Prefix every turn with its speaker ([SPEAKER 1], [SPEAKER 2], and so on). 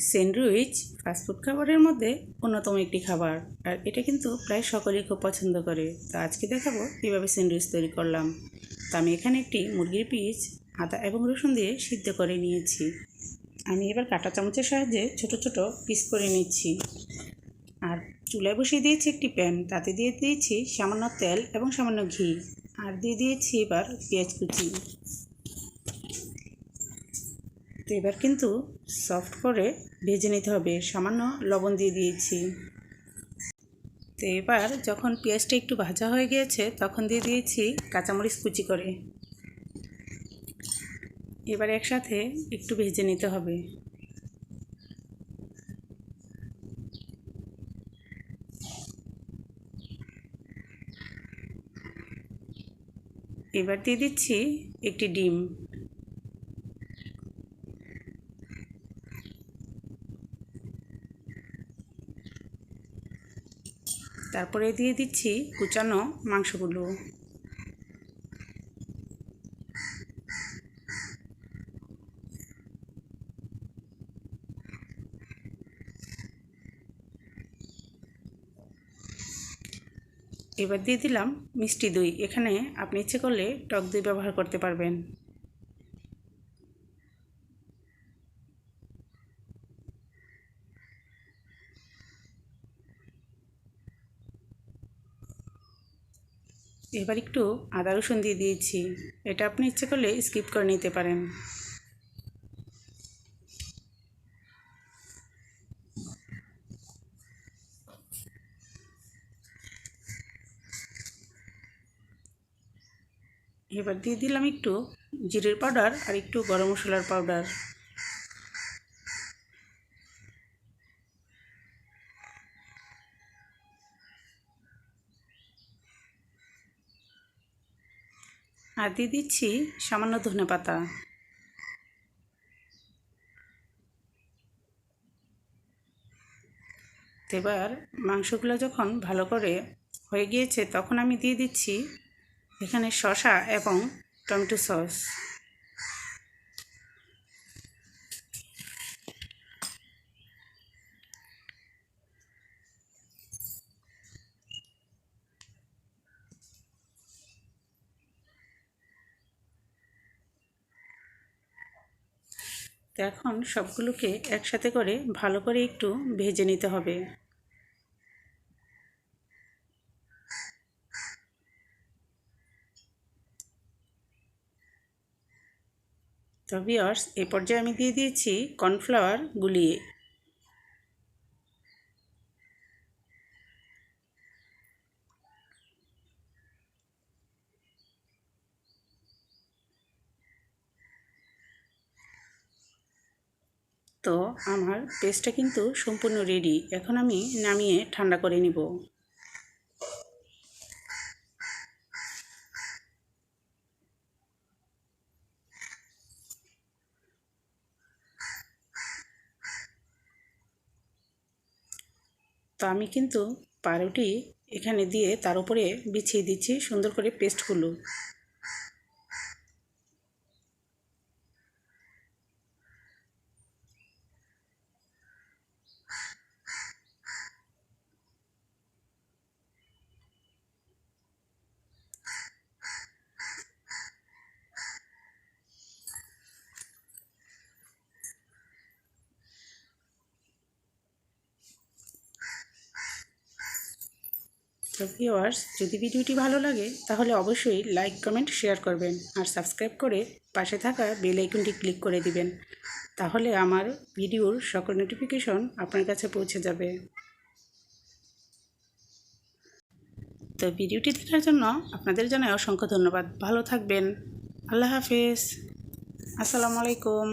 [SPEAKER 1] Sandwich fast food খাবারের মধ্যে অন্যতম একটি খাবার, আর এটা কিন্তু প্রায় সকলেই খুব পছন্দ করে। তো আজকে দেখাবো কীভাবে স্যান্ডউইচ তৈরি করলাম। তো আমি এখানে একটি মুরগির পিস আদা এবং রসুন দিয়ে সিদ্ধ করে নিয়েছি। আমি এবার কাঁটা চামচের সাহায্যে ছোট ছোট পিস করে নিচ্ছি। আর চুলায় বসিয়ে দিয়েছি একটি প্যান, তাতে দিয়ে দিয়েছি সামান্য তেল এবং সামান্য ঘি, আর দিয়ে দিয়েছি এবার পেঁয়াজ কুচি। তো এবার কিন্তু সফট করে ভেজে নিতে হবে, সামান্য লবণ দিয়ে দিয়েছি। তো এবার যখন পেঁয়াজটা একটু ভাজা হয়ে গিয়েছে তখন দিয়ে দিয়েছি কাঁচামরিচ কুচি করে। এবার একসাথে একটু ভেজে নিতে হবে। এবার দিয়ে দিচ্ছি একটি ডিম। তারপরে দিয়ে দিচ্ছি কুচানো মাংসগুলো। এবার দিয়ে দিলাম মিষ্টি দই। এখানে আপনি ইচ্ছে করলে টক দই ব্যবহার করতে পারবেন। এবার একটু আদা রসুন দিয়ে দিয়েছি, এটা আপনি ইচ্ছে করলে স্কিপ করে নিতে পারেন। এবার দিয়ে দিলাম একটু জিরের পাউডার আর একটু গরম মশলার পাউডার। আর দিয়ে দিচ্ছি সামান্য ধনেপাতা। এবার মাংসগুলো যখন ভালো করে হয়ে গিয়েছে তখন আমি দিয়ে দিচ্ছি এখানে শসা এবং টমেটো সস। তো এখন সবগুলোকে একসাথে করে ভালো করে একটু ভেজে নিতে হবে। তো ভিউয়ার্স, এই পর্যায়ে আমি দিয়ে দিয়েছি কর্নফ্লাওয়ার গুলিয়ে। তো আমার পেস্টটা কিন্তু সম্পূর্ণ রেডি। এখন আমি নামিয়ে ঠান্ডা করে নিব। তো আমি কিন্তু পাউরুটি এখানে দিয়ে তার উপরে বিছিয়ে দিচ্ছি সুন্দর করে পেস্টগুলো। তো ভিউয়ার্স, যদি ভিডিওটি ভালো লাগে তাহলে অবশ্যই লাইক কমেন্ট শেয়ার করবেন, আর সাবস্ক্রাইব করে পাশে থাকা বেল আইকনটি ক্লিক করে দিবেন। তাহলে আমার ভিডিওর সকল নোটিফিকেশন আপনার কাছে পৌঁছে যাবে। তো ভিডিওটি দেখার জন্য আপনাদের জানাই অসংখ্য ধন্যবাদ। ভালো থাকবেন। আল্লাহ হাফেজ। আসসালামু আলাইকুম।